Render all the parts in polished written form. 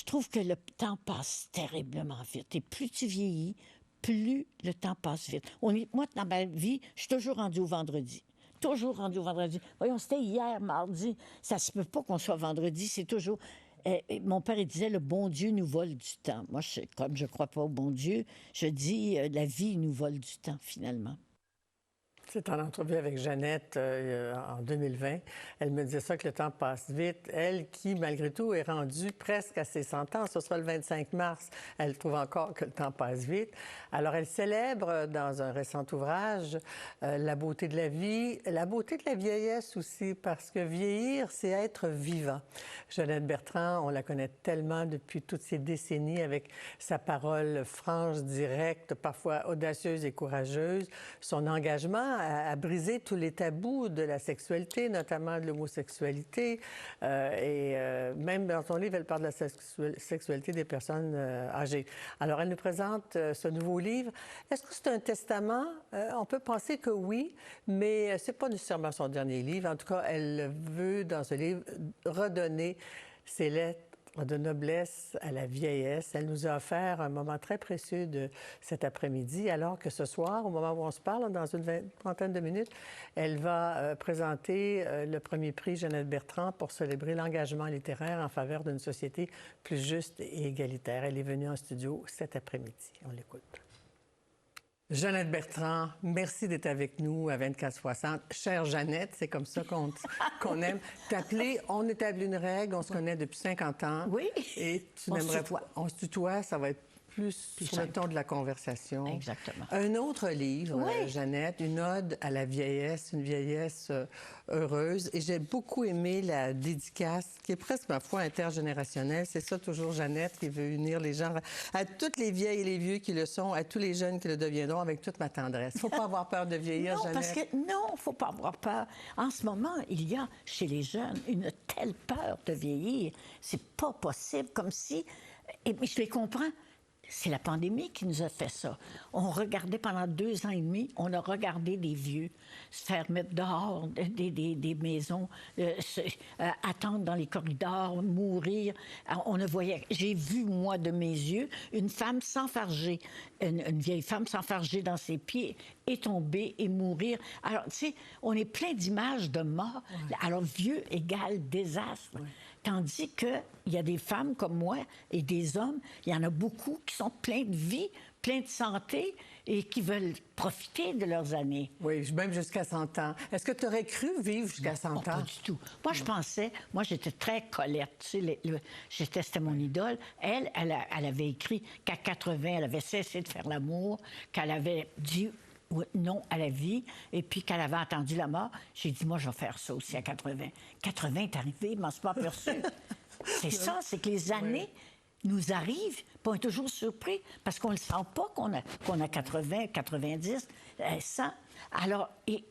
je trouve que le temps passe terriblement vite. Et plus tu vieillis, plus le temps passe vite. Moi, dans ma vie, je suis toujours rendue au vendredi. Toujours rendue au vendredi. Voyons, c'était hier, mardi. Ça se peut pas qu'on soit vendredi, c'est toujours... mon père, il disait, le bon Dieu nous vole du temps. Moi, comme je crois pas au bon Dieu, je dis, la vie nous vole du temps, finalement. C'est en entrevue avec Jeannette en 2020. Elle me disait ça, que le temps passe vite. Elle qui, malgré tout, est rendue presque à ses 100 ans. Ce sera le 25 mars. Elle trouve encore que le temps passe vite. Alors, elle célèbre dans un récent ouvrage la beauté de la vie, la beauté de la vieillesse aussi, parce que vieillir, c'est être vivant. Jeannette Bertrand, on la connaît tellement depuis toutes ces décennies avec sa parole franche, directe, parfois audacieuse et courageuse, son engagement à briser tous les tabous de la sexualité, notamment de l'homosexualité. Même dans son livre, elle parle de la sexualité des personnes âgées. Alors, elle nous présente ce nouveau livre. Est-ce que c'est un testament? On peut penser que oui, mais c'est pas nécessairement son dernier livre. En tout cas, elle veut, dans ce livre, redonner ses lettres de noblesse à la vieillesse. Elle nous a offert un moment très précieux de cet après-midi, alors que ce soir, au moment où on se parle, dans une trentaine de minutes, elle va présenter le premier prix Jeannette Bertrand pour célébrer l'engagement littéraire en faveur d'une société plus juste et égalitaire. Elle est venue en studio cet après-midi. On l'écoute. Jeannette Bertrand, merci d'être avec nous à 24-60. Chère Jeannette, c'est comme ça qu'on aime t'appeler. On établit une règle, on se connaît depuis 50 ans. Oui. Et tu n'aimerais pas... On se tutoie, ça va être plus sur le ton de la conversation. Exactement. Un autre livre, oui. Jeannette, une ode à la vieillesse, une vieillesse heureuse. Et j'ai beaucoup aimé la dédicace, qui est presque, ma foi, intergénérationnelle. C'est ça, toujours, Jeannette, qui veut unir les gens, à toutes les vieilles et les vieux qui le sont, à tous les jeunes qui le deviendront, avec toute ma tendresse. Il ne faut pas avoir peur de vieillir, non, Jeannette. Parce que, non, il ne faut pas avoir peur. En ce moment, il y a, chez les jeunes, une telle peur de vieillir. C'est pas possible, comme si... Mais je les comprends. C'est la pandémie qui nous a fait ça. On regardait pendant 2 ans et demi, on a regardé des vieux se faire mettre dehors des maisons, attendre dans les corridors, mourir. On ne voyait... J'ai vu, moi, de mes yeux, une femme s'enfarger, une vieille femme s'enfarger dans ses pieds et tomber et mourir. Alors, tu sais, on est plein d'images de mort. Ouais. Alors, vieux égale désastre. Ouais. Tandis qu'il y a des femmes comme moi et des hommes, il y en a beaucoup qui sont pleins de vie, pleins de santé et qui veulent profiter de leurs années. Oui, même jusqu'à 100 ans. Est-ce que tu aurais cru vivre jusqu'à 100 ans? Pas du tout. Moi, je pensais... Moi, j'étais très Colette. Tu sais, c'était mon idole. Elle avait écrit qu'à 80, elle avait cessé de faire l'amour, qu'elle avait dit... non à la vie, et puis qu'elle avait entendu la mort, j'ai dit, moi, je vais faire ça aussi à 80. 80 est arrivé, je m'en suis pas aperçu. C'est ça, c'est que les années nous arrivent, puis on est toujours surpris, parce qu'on ne le sent pas qu'on a 80, 90, 100. Alors, et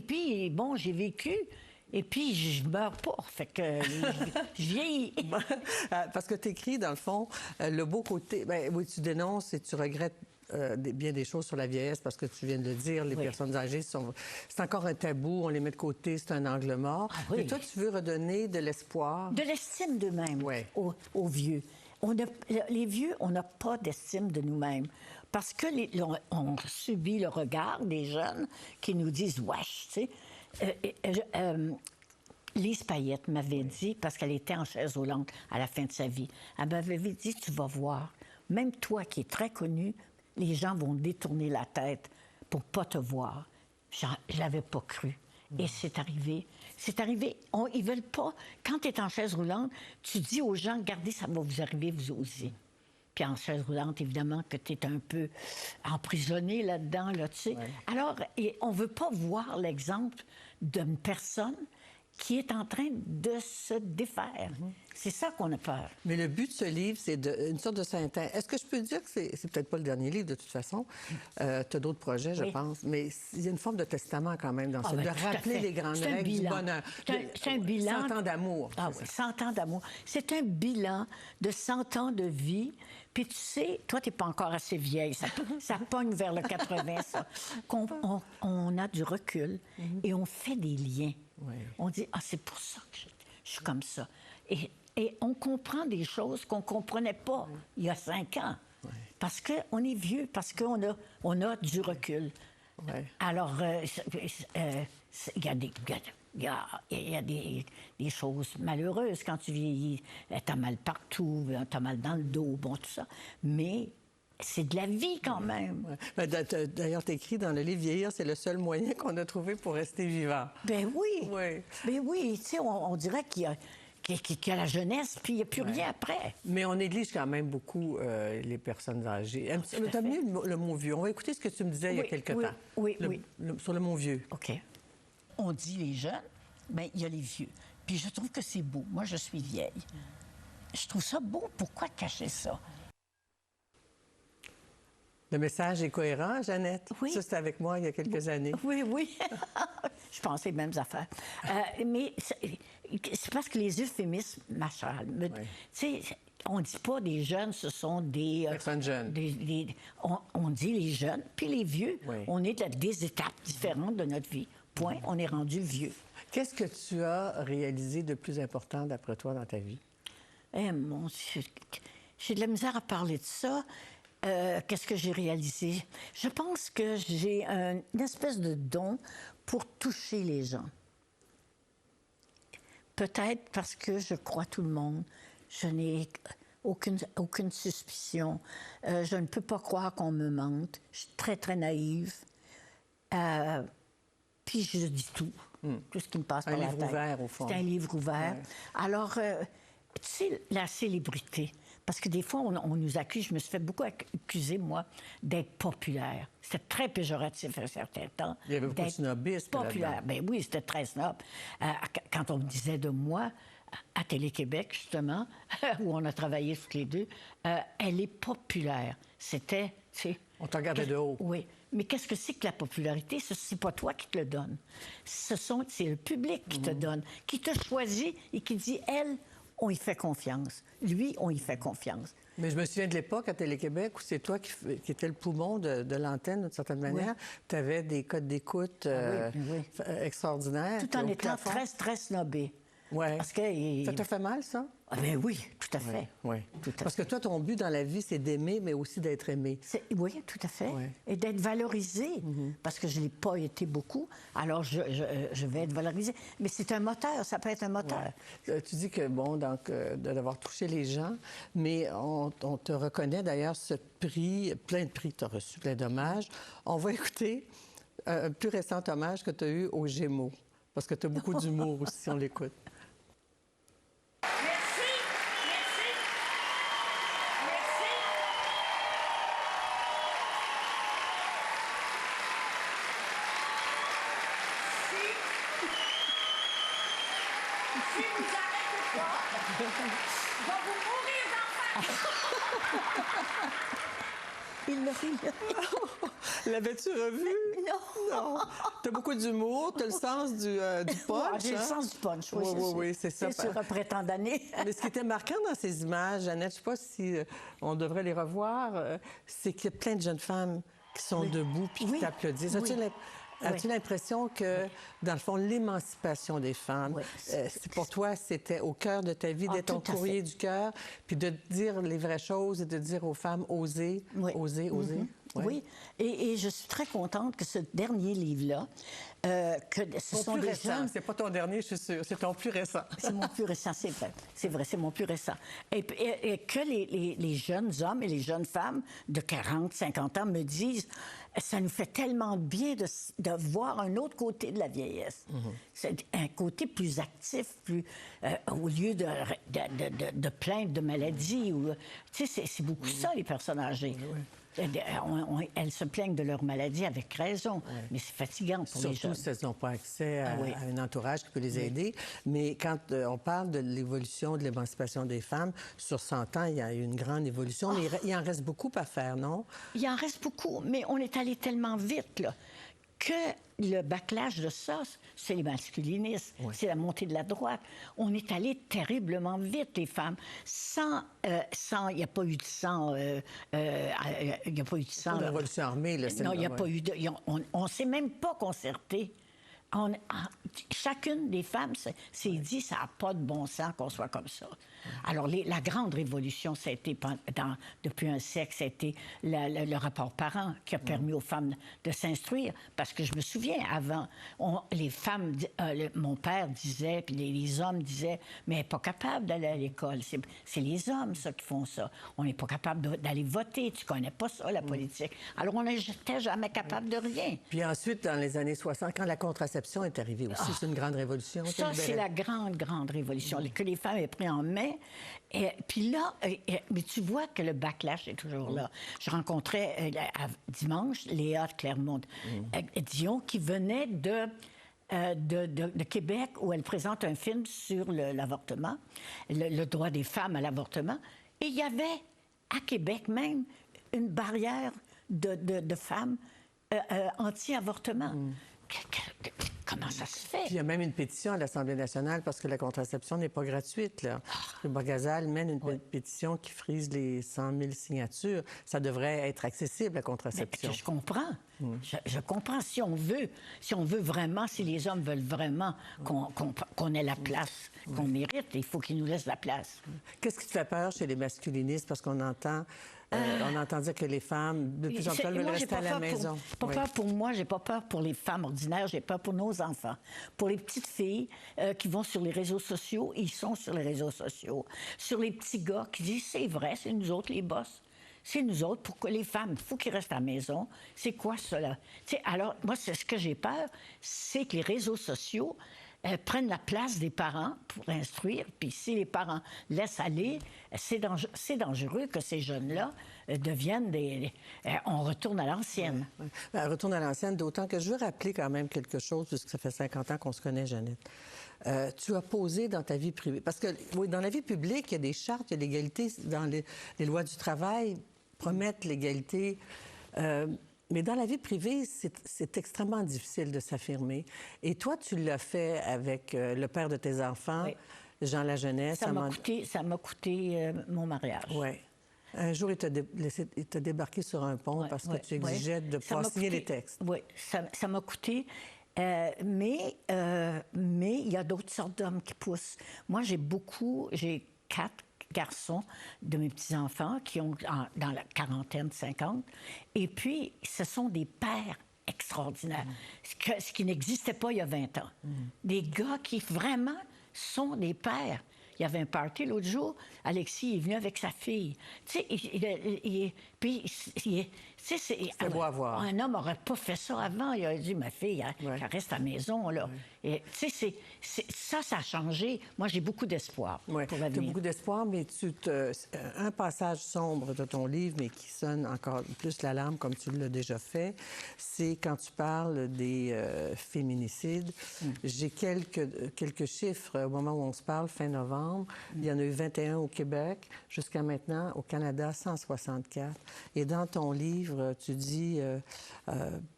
puis, bon, j'ai vécu... Et puis, je meurs pas. Fait que je vieillis. Parce que tu écris, dans le fond, le beau côté... Bien, oui, tu dénonces et tu regrettes bien des choses sur la vieillesse, parce que tu viens de le dire, les personnes âgées c'est encore un tabou, on les met de côté, c'est un angle mort. Ah, oui. Mais toi, tu veux redonner de l'espoir. De l'estime d'eux-mêmes aux vieux. Les vieux, on n'a pas d'estime de nous-mêmes. Parce que on subit le regard des jeunes qui nous disent « wesh », tu sais. Lise Payette m'avait dit, parce qu'elle était en chaise roulante à la fin de sa vie, elle m'avait dit, tu vas voir, même toi qui es très connu, les gens vont détourner la tête pour pas te voir. Je l'avais pas cru. Et c'est arrivé. C'est arrivé. Ils veulent pas... Quand tu es en chaise roulante, tu dis aux gens, regardez, ça va vous arriver, vous aussi. Puis en chaise roulante, évidemment, que tu es un peu emprisonné là-dedans, là, tu sais. Ouais. Alors, on ne veut pas voir l'exemple d'une personne qui est en train de se défaire. C'est ça qu'on a peur. Mais le but de ce livre, c'est une sorte de synthèse. Est-ce que je peux dire que c'est peut-être pas le dernier livre, de toute façon? Tu as d'autres projets, je pense. Mais il y a une forme de testament quand même dans ça, de rappeler les grandes règles du bonheur. C'est un bilan... 100 ans d'amour. Ah oui, 100 ans d'amour. C'est un bilan de 100 ans de vie. Puis tu sais, toi, tu n'es pas encore assez vieille. Ça pogne vers le 80, ça. On a du recul et on fait des liens. Oui. On dit, ah, c'est pour ça que je suis comme ça. Et Et on comprend des choses qu'on ne comprenait pas il y a 5 ans. Parce qu'on est vieux, parce qu'on a du recul. Ouais. Alors, il y a des choses malheureuses quand tu vieillis. T'as mal partout, t'as mal dans le dos, bon, tout ça. Mais c'est de la vie quand même. Ouais. D'ailleurs, tu écris dans le livre Vieillir, c'est le seul moyen qu'on a trouvé pour rester vivant. Ben oui. Oui. Ben oui. Tu sais, on dirait qu'il y a la jeunesse, puis il n'y a plus rien après. Mais on néglige quand même beaucoup les personnes âgées. Tu as mis le mot vieux. On va écouter ce que tu me disais il y a quelque temps. Oui. Sur le mot vieux. OK. On dit les jeunes, mais il y a les vieux. Puis je trouve que c'est beau. Moi, je suis vieille. Je trouve ça beau. Pourquoi cacher ça? Le message est cohérent, Jeannette? Oui. Ça, c'était avec moi il y a quelques années. Oui. Je pensais les mêmes affaires. Mais c'est parce que les euphémismes, ma chère, tu sais, on ne dit pas des jeunes, ce sont des... Personnes jeunes. On dit les jeunes, puis les vieux. Oui. On est à des étapes différentes de notre vie. Point, on est rendu vieux. Qu'est-ce que tu as réalisé de plus important, d'après toi, dans ta vie? Eh, mon Dieu, j'ai de la misère à parler de ça. Qu'est-ce que j'ai réalisé? Je pense que j'ai une espèce de don pour toucher les gens. Peut-être parce que je crois tout le monde. Je n'ai aucune suspicion. Je ne peux pas croire qu'on me mente. Je suis très, très naïve. Puis je dis tout. Tout ce qui me passe par la tête. Un livre ouvert, au fond. C'est un livre ouvert. Ouais. Alors, tu sais, la célébrité. Parce que des fois, on nous accuse, je me suis fait beaucoup accuser, moi, d'être populaire. C'était très péjoratif à un certain temps. Il y avait beaucoup de snobisme populaire. Ben oui, c'était très snob. Quand on me disait de moi, à Télé-Québec, justement, où on a travaillé toutes les deux, elle est populaire. C'était, tu sais... On te regardait de haut. Oui. Mais qu'est-ce que c'est que la popularité? C'est pas toi qui te le donne. C'est le public qui te donne, qui te choisit et qui dit, elle, on y fait confiance. Lui, on y fait confiance. Mais je me souviens de l'époque à Télé-Québec où c'est toi qui étais le poumon de l'antenne, d'une certaine manière. Tu avais des codes d'écoute extraordinaires. Tout en étant très, très snobé. Oui. Parce que... Ça t'a fait mal, ça? Ah ben oui, tout à fait. Oui. Parce que toi, ton but dans la vie, c'est d'aimer, mais aussi d'être aimé. Oui, tout à fait. Oui. Et d'être valorisé. Parce que je ne l'ai pas été beaucoup, alors je vais être valorisé. Mais c'est un moteur, ça peut être un moteur. Ouais. Tu dis que, bon, donc, d'avoir touché les gens, mais on te reconnaît d'ailleurs ce prix, plein de prix que tu as reçu, plein d'hommages. On va écouter un plus récent hommage que tu as eu aux Gémeaux, parce que tu as beaucoup d'humour aussi, si on l'écoute. L'avais-tu revu? Non. Tu as beaucoup d'humour, tu as le sens du punch. J'ai le sens du punch, oui, c'est ça. C'est sûr, après tant d'années. Mais ce qui était marquant dans ces images, Jeannette, je ne sais pas si on devrait les revoir, c'est qu'il y a plein de jeunes femmes qui sont debout puis qui t'applaudissent. As-tu l'impression que, dans le fond, l'émancipation des femmes, pour toi, c'était au cœur de ta vie, d'être ton courrier du cœur, puis de dire les vraies choses et de dire aux femmes, osez, osez. Oui, et je suis très contente que ce dernier livre-là, que ce sont des jeunes... C'est pas ton dernier, je suis sûre, c'est ton plus récent. C'est mon plus récent, c'est vrai. C'est vrai, c'est mon plus récent. Et que les jeunes hommes et les jeunes femmes de 40, 50 ans me disent, ça nous fait tellement bien de voir un autre côté de la vieillesse. C'est un côté plus actif, plus au lieu de plaindre de maladies. Tu sais, c'est beaucoup ça, les personnes âgées. Elles se plaignent de leur maladie avec raison, mais c'est fatigant pour les jeunes. Surtout si elles n'ont pas accès à un entourage qui peut les aider. Mais quand on parle de l'évolution, de l'émancipation des femmes, sur 100 ans, il y a eu une grande évolution, mais il en reste beaucoup à faire, non? Il en reste beaucoup, mais on est allé tellement vite, là, que le backlash de ça, c'est les masculinistes, c'est la montée de la droite. On est allé terriblement vite, les femmes. Il n'y a pas eu de sang... il n'y a pas eu de sang... La révolution armée, là. Non, il n'y a pas eu de... On ne s'est même pas concerté chacune des femmes s'est dit, ça n'a pas de bon sens qu'on soit comme ça. Alors, la grande révolution, ça a été, depuis un siècle, ça a été le rapport parent qui a permis aux femmes de s'instruire. Parce que je me souviens, avant, les femmes, mon père disait, puis les hommes disaient, mais elle n'est pas capable d'aller à l'école. C'est les hommes, ça, qui font ça. On n'est pas capable d'aller voter. Tu ne connais pas ça, la politique. Alors, on n'était jamais capable de rien. Puis ensuite, dans les années 60, quand la contraception est arrivée aussi, c'est une grande révolution. Ça, c'est la grande, grande révolution, que les femmes aient pris en main. Et puis là, mais tu vois que le backlash est toujours là. Je rencontrais dimanche Léa Clermont-Dion qui venait de Québec, où elle présente un film sur l'avortement, le droit des femmes à l'avortement. Et il y avait, à Québec même, une barrière de femmes anti-avortement. Comment ça se fait? Puis il y a même une pétition à l'Assemblée nationale parce que la contraception n'est pas gratuite. Là. Le Borgazal mène une pétition qui frise les 100 000 signatures. Ça devrait être accessible, la contraception. Mais je comprends. Je comprends. Si on veut vraiment, si les hommes veulent vraiment qu'on ait la place qu'on mérite, il faut qu'ils nous laissent la place. Qu'est-ce qui te fait peur chez les masculinistes? Parce qu'on entend... on entend dire que les femmes, de plus en plus, veulent rester à la maison. Pas peur pour moi, j'ai pas peur pour les femmes ordinaires, j'ai peur pour nos enfants. Pour les petites filles qui vont sur les réseaux sociaux, ils sont sur les réseaux sociaux. Sur les petits gars qui disent, c'est vrai, c'est nous autres les boss. C'est nous autres, pourquoi les femmes, il faut qu'ils restent à la maison. C'est quoi cela? Alors, moi, c'est ce que j'ai peur, c'est que les réseaux sociaux prennent la place des parents pour instruire. Puis si les parents laissent aller, c'est dangereux que ces jeunes-là deviennent on retourne à l'ancienne. On retourne à l'ancienne, d'autant que je veux rappeler quand même quelque chose, puisque ça fait 50 ans qu'on se connaît, Jeannette. Tu as posé dans ta vie privée. Parce que, oui, dans la vie publique, il y a des chartes, il y a l'égalité. Dans les lois du travail promettent l'égalité. Mais dans la vie privée, c'est extrêmement difficile de s'affirmer. Et toi, tu l'as fait avec le père de tes enfants, oui. Jean Lajeunesse. Ça m'a coûté mon mariage. Oui. Un jour, il t'a débarqué sur un pont parce que tu exigeais de pouvoir signer les textes. Oui, ça m'a coûté. Mais il y a d'autres sortes d'hommes qui poussent. Moi, j'ai 4 garçons de mes petits-enfants qui ont dans la quarantaine, 50. Et puis, ce sont des pères extraordinaires, ce qui n'existait pas il y a 20 ans. Des gars qui vraiment sont des pères. Il y avait un party l'autre jour, Alexis est venu avec sa fille. Tu sais, c'est beau à voir. Un homme n'aurait pas fait ça avant. Il a dit, ma fille, elle reste à la maison, là. Et tu sais, ça a changé. Moi, j'ai beaucoup d'espoir pour l'avenir. Tu as beaucoup d'espoir, mais un passage sombre de ton livre, mais qui sonne encore plus l'alarme, comme tu l'as déjà fait, c'est quand tu parles des féminicides. J'ai quelques chiffres au moment où on se parle, fin novembre. Il y en a eu 21 au Québec. Jusqu'à maintenant, au Canada, 164. Et dans ton livre, tu dis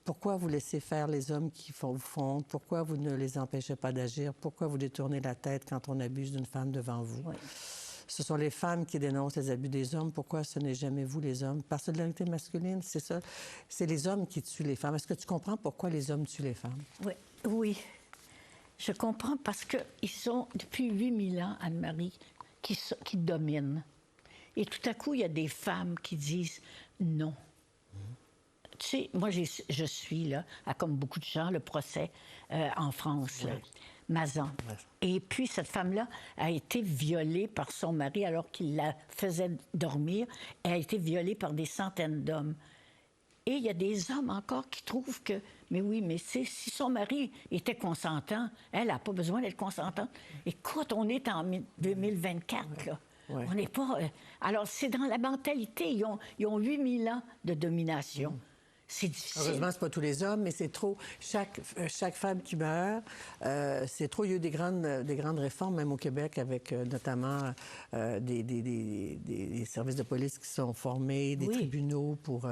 pourquoi vous laissez faire les hommes qui vous font honte? Pourquoi vous ne les empêchez pas d'agir? Pourquoi vous détournez la tête quand on abuse d'une femme devant vous? Oui. Ce sont les femmes qui dénoncent les abus des hommes. Pourquoi ce n'est jamais vous, les hommes? Par solidarité masculine, c'est ça. C'est les hommes qui tuent les femmes. Est-ce que tu comprends pourquoi les hommes tuent les femmes? Oui. Oui. Je comprends parce qu'ils sont, depuis 8000 ans, Anne-Marie, qui dominent. Et tout à coup, il y a des femmes qui disent non. Tu sais, moi, je suis, là, comme beaucoup de gens, le procès en France, là, Mazan. Et puis, cette femme-là a été violée par son mari alors qu'il la faisait dormir. Elle a été violée par des centaines d'hommes. Et il y a des hommes encore qui trouvent que, mais oui, mais si son mari était consentant, elle n'a pas besoin d'être consentante. Écoute, on est en 2024, là. On n'est pas... alors, c'est dans la mentalité. Ils ont 8000 ans de domination. C'est difficile. Heureusement, ce n'est pas tous les hommes, mais c'est trop. Chaque femme qui meurt, c'est trop. Il y a eu des grandes réformes, même au Québec, avec notamment des services de police qui sont formés, des tribunaux pour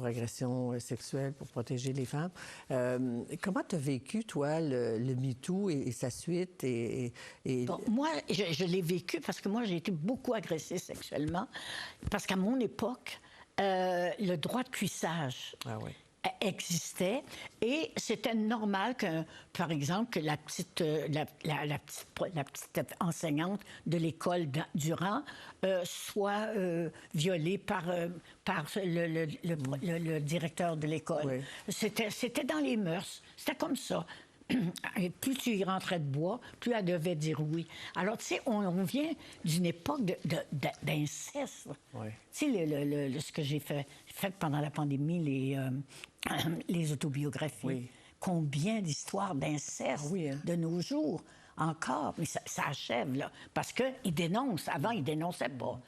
agression sexuelle, pour protéger les femmes. Comment tu as vécu, toi, le MeToo et sa suite? Bon, moi, je l'ai vécu parce que moi, j'ai été beaucoup agressée sexuellement. Parce qu'à mon époque, le droit de cuissage existait et c'était normal que, par exemple, que la petite enseignante de l'école Durand soit violée par le directeur de l'école. Oui. C'était dans les mœurs. C'était comme ça. Et plus tu y rentrais de bois, plus elle devait dire oui. Alors, tu sais, on vient d'une époque d'inceste. Oui. Tu sais, ce que j'ai fait pendant la pandémie, les autobiographies. Oui. Combien d'histoires d'inceste oui, hein? de nos jours encore. Mais ça achève, là. Parce qu'ils dénoncent. Avant, ils dénonçaient pas.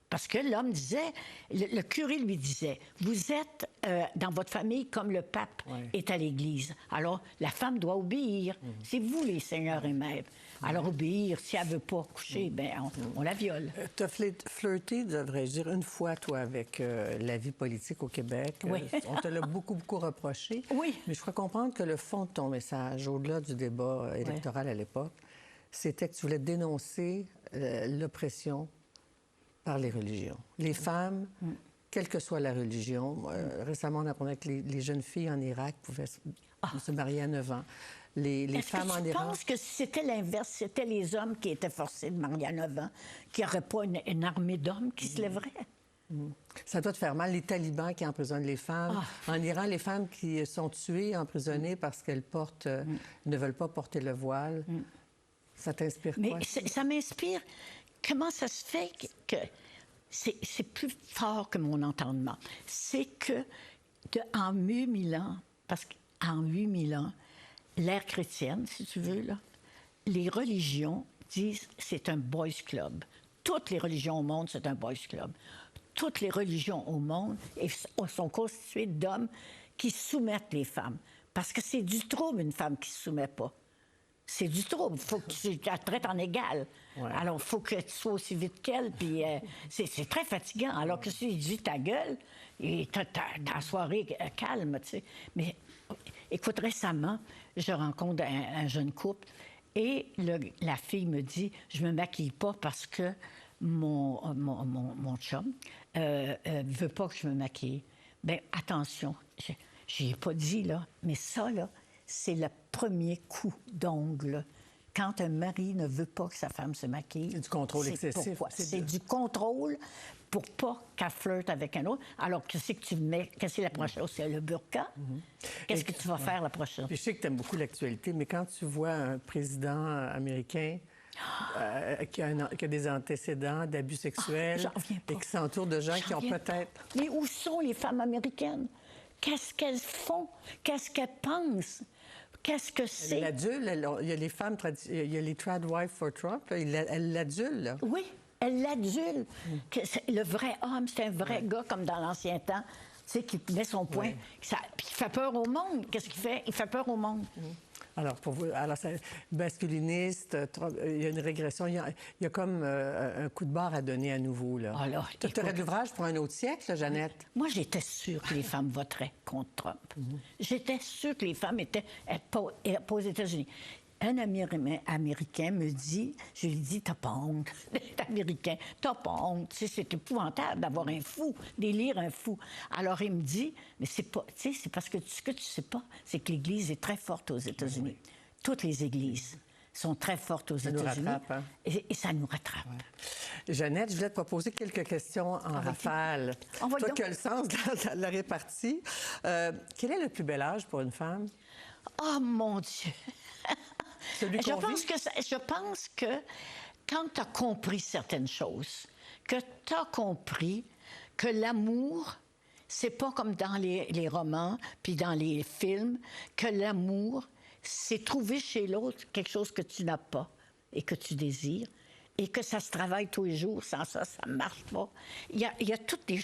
Parce que l'homme disait, le curé lui disait, vous êtes dans votre famille comme le pape est à l'Église. Alors, la femme doit obéir. C'est vous les seigneurs et maîtres. Alors, obéir, si elle ne veut pas coucher, ben on la viole. Tu as flirté, devrais-je dire, une fois, toi, avec la vie politique au Québec. Oui. On te l'a beaucoup reproché. Oui. Mais je crois comprendre que le fond de ton message, au-delà du débat électoral à l'époque, c'était que tu voulais dénoncer l'oppression par les religions. Les femmes, quelle que soit la religion, récemment, on apprenait que les jeunes filles en Irak pouvaient se marier à 9 ans. Les femmes en Iran... Je pense que si c'était l'inverse, c'était les hommes qui étaient forcés de marier à 9 ans, qu'il n'y aurait pas une armée d'hommes qui se lèverait. Ça doit te faire mal, les talibans qui emprisonnent les femmes. En Iran, les femmes qui sont tuées, emprisonnées parce qu'elles ne veulent pas porter le voile. Ça t'inspire quoi? Mais ça m'inspire... Comment ça se fait que c'est plus fort que mon entendement? C'est que en 8000 ans, parce qu'en 8000 ans, l'ère chrétienne, si tu veux, là, les religions disent c'est un boys club. Toutes les religions au monde, c'est un boys club. Toutes les religions au monde sont constituées d'hommes qui soumettent les femmes. Parce que c'est du trouble, une femme qui ne se soumet pas. C'est du trouble. Il faut que tu la traites en égal. Ouais. Alors, il faut que tu sois aussi vite qu'elle. Puis c'est très fatigant. Alors que si tu dis ta gueule, et ta soirée calme, tu sais. Mais écoute, récemment, je rencontre un jeune couple et la fille me dit, je me maquille pas parce que mon chum veut pas que je me maquille. Bien, attention, j'ai pas dit, là, mais ça, là, c'est le premier coup d'ongle. Quand un mari ne veut pas que sa femme se maquille... C'est du contrôle excessif. C'est du contrôle pour pas qu'elle flirte avec un autre. Alors, qu'est-ce que tu mets? Qu'est-ce que la prochaine chose? C'est le burqa? Qu'est-ce que tu vas faire la prochaine? Puis je sais que tu aimes beaucoup l'actualité, mais quand tu vois un président américain qui a des antécédents d'abus sexuels et qui s'entoure de gens qui ont peut-être... Mais où sont les femmes américaines? Qu'est-ce qu'elles font? Qu'est-ce qu'elles pensent? Qu'est-ce que c'est? L'adule, il y a les femmes, il y a les trad wives for Trump, elle l'adule, là. Oui, elle l'adule. Le vrai homme, c'est un vrai gars comme dans l'ancien temps, tu sais, qui met son poing. Puis il fait peur au monde. Qu'est-ce qu'il fait? Il fait peur au monde. Alors, pour vous, c'est masculiniste, il y a une régression, il y a comme un coup de barre à donner à nouveau, là. Tu aurais de l'ouvrage pour un autre siècle, Jeannette? Moi, j'étais sûre que les femmes voteraient contre Trump. J'étais sûre que les femmes étaient pas aux États-Unis. Un ami américain me dit, je lui dis, t'as pas honte d'être américain, t'as pas honte. Tu sais, c'est épouvantable d'avoir un fou, d'élire un fou. Alors il me dit, mais c'est pas, tu sais, c'est parce que ce que tu sais pas, c'est que l'Église est très forte aux États-Unis. Toutes les églises sont très fortes aux États-Unis. Ça nous rattrape, hein? Et ça nous rattrape. Jeannette, je voulais te proposer quelques questions en rafale. Toi qui as le sens de la répartie. Quel est le plus bel âge pour une femme? Oh mon Dieu! Je pense que quand tu as compris certaines choses, que tu as compris que l'amour, c'est pas comme dans les romans puis dans les films, que l'amour, c'est trouver chez l'autre quelque chose que tu n'as pas et que tu désires, et que ça se travaille tous les jours. Sans ça, ça ne marche pas. Il y a toutes les...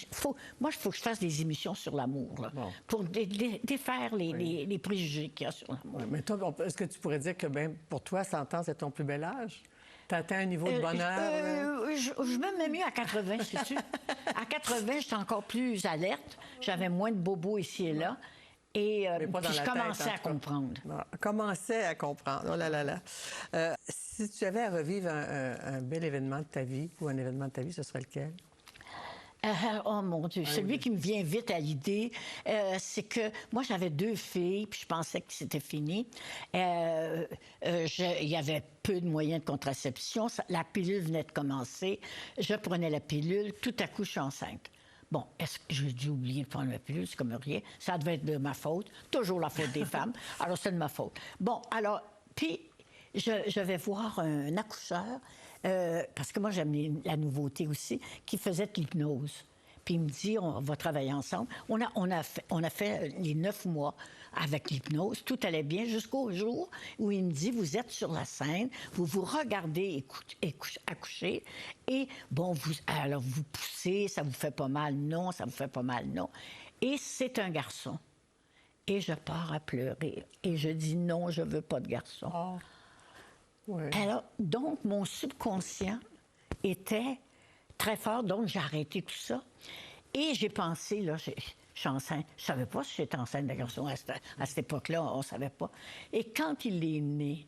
Moi, il faut que je fasse des émissions sur l'amour, là, pour défaire les préjugés qu'il y a sur l'amour. Oui, mais toi, est-ce que tu pourrais dire que, pour toi, 100 ans, c'est ton plus bel âge? Tu as atteint un niveau de bonheur? Je me mets mieux à 80, c'est sûr. À 80, j'étais encore plus alerte. J'avais moins de bobos ici et là. Et puis je commençais à comprendre. Commençais à comprendre. Oh là là là. Si tu avais à revivre un bel événement de ta vie ou un événement de ta vie, ce serait lequel? Oh mon Dieu, celui qui me vient vite à l'idée, c'est que moi j'avais 2 filles, puis je pensais que c'était fini. Il y avait peu de moyens de contraception. La pilule venait de commencer. Je prenais la pilule. Tout à coup, je suis enceinte. Bon, est-ce que j'ai dû oublier de prendre la pilule? C'est comme rien. Ça devait être de ma faute. Toujours la faute des femmes. Alors, c'est de ma faute. Bon, alors, puis, je vais voir un accoucheur, parce que moi, j'aime la nouveauté aussi, qui faisait de l'hypnose. Puis il me dit, on va travailler ensemble. On a fait les 9 mois avec l'hypnose. Tout allait bien jusqu'au jour où il me dit, vous êtes sur la scène, vous vous regardez accoucher, et bon, alors vous poussez, ça vous fait pas mal, non, ça vous fait pas mal, non. Et c'est un garçon. Et je pars à pleurer. Et je dis, non, je veux pas de garçon. Oh. Ouais. Alors, donc, mon subconscient était très fort, donc j'ai arrêté tout ça. Et j'ai pensé, là, je suis enceinte. Je ne savais pas si j'étais enceinte de garçon à cette époque-là, on ne savait pas. Et quand il est né,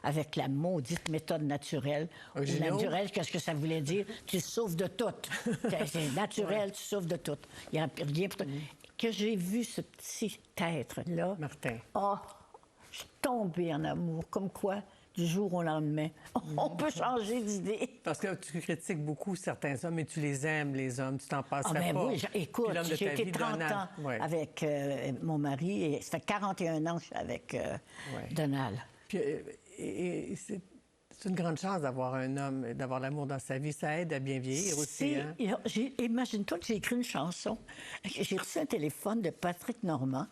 avec la maudite méthode naturelle, ou naturelle, qu'est-ce que ça voulait dire? Tu souffres de tout. C'est naturel, tu souffres de tout. Il n'y a rien pour toi. Que j'ai vu ce petit être-là. Martin. Oh, je suis tombée en amour, comme quoi, du jour au lendemain, on peut changer d'idée. Parce que tu critiques beaucoup certains hommes, mais tu les aimes, les hommes, tu t'en passerais ben pas. Oui, écoute, j'ai été 30 Donald. ans avec mon mari, et ça fait 41 ans que je suis avec Donald. Puis, c'est une grande chance d'avoir un homme, d'avoir l'amour dans sa vie. Ça aide à bien vieillir aussi. Hein? Imagine-toi que j'ai écrit une chanson. J'ai reçu un téléphone de Patrick Normand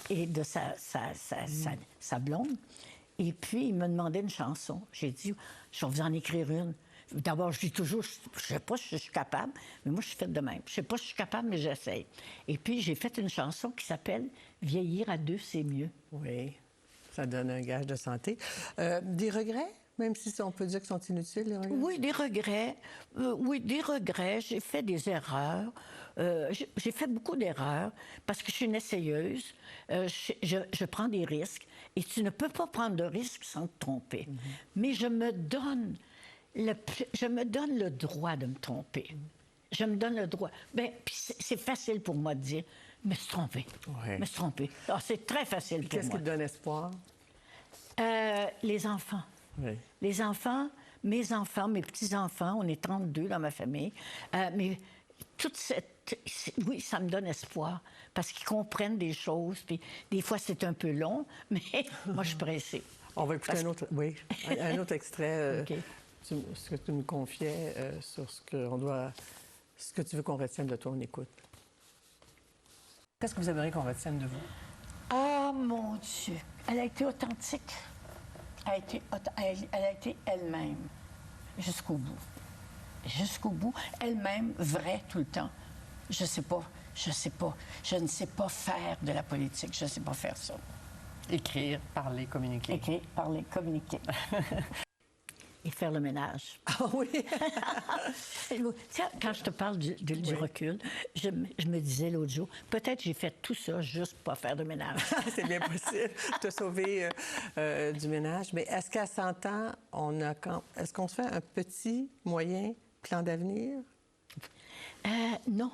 et de sa blonde. Et puis, il me demandait une chanson. J'ai dit, je vais vous en écrire une. D'abord, je dis toujours, je ne sais pas si je suis capable, mais moi, je suis faite de même. Je ne sais pas si je suis capable, mais j'essaye. Et puis, j'ai fait une chanson qui s'appelle « Vieillir à deux, c'est mieux ». Oui, ça donne un gage de santé. Des regrets? Même si on peut dire qu'ils sont inutiles, les regrets? Oui, des regrets. Des regrets. J'ai fait des erreurs. J'ai fait beaucoup d'erreurs parce que je suis une essayeuse. Je prends des risques. Et tu ne peux pas prendre de risques sans te tromper. Mais je me donne le droit de me tromper. Je me donne le droit. Bien, puis c'est facile pour moi de dire, me suis trompée. Ouais. Me suis trompée. Alors, c'est très facile pour moi. Qu'est-ce qui te donne espoir? Les enfants. Oui. Les enfants, mes enfants, mes petits-enfants, on est 32 dans ma famille, mais toute cette... Oui, ça me donne espoir, parce qu'ils comprennent des choses, puis des fois, c'est un peu long, mais moi, je suis pressée. On va écouter un autre extrait, OK. Ce que tu me confiais sur ce que tu veux qu'on retienne de toi, on écoute. Qu'est-ce que vous aimeriez qu'on retienne de vous? Ah, mon Dieu! Elle a été authentique. Elle a été elle-même jusqu'au bout. Jusqu'au bout, elle-même, vraie tout le temps. Je ne sais pas. Je ne sais pas faire de la politique. Je ne sais pas faire ça. Écrire, parler, communiquer. Écrire, parler, communiquer. Et faire le ménage. Ah oui! Tiens, quand je te parle du recul, je me disais l'autre jour, peut-être j'ai fait tout ça juste pour pas faire de ménage. C'est bien possible. Tu as sauvé du ménage. Mais est-ce qu'à 100 ans, est-ce qu'on se fait un petit, moyen plan d'avenir? Non.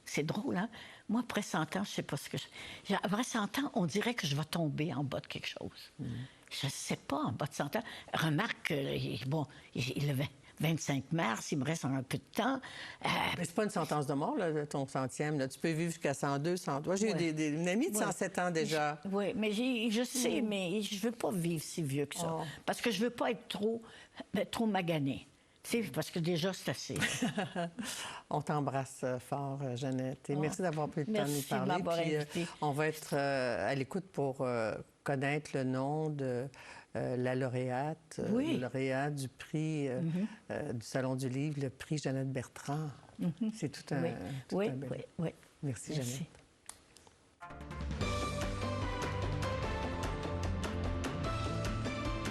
C'est drôle, hein? Moi, après 100 ans, je ne sais pas ce que je... Après 100 ans, on dirait que je vais tomber en bas de quelque chose. Je ne sais pas, en bas de 100 ans. Remarque, il avait 25 mars, il me reste un peu de temps. Mais c'est pas une sentence de mort, là, ton centième. Là. Tu peux vivre jusqu'à 102, 103. J'ai eu une amie de 107 ans déjà. Oui, mais je sais, mais je ne veux pas vivre si vieux que ça. Parce que je ne veux pas être trop maganée. Tu sais, parce que déjà, c'est assez. On t'embrasse fort, Jeannette. Et merci d'avoir pris le temps de nous parler. Merci de m'avoir invitée. On va être à l'écoute pour connaître le nom de la lauréate, le lauréat du prix du Salon du Livre, le prix Jeannette Bertrand. C'est tout un... Oui. Merci, Jeannette.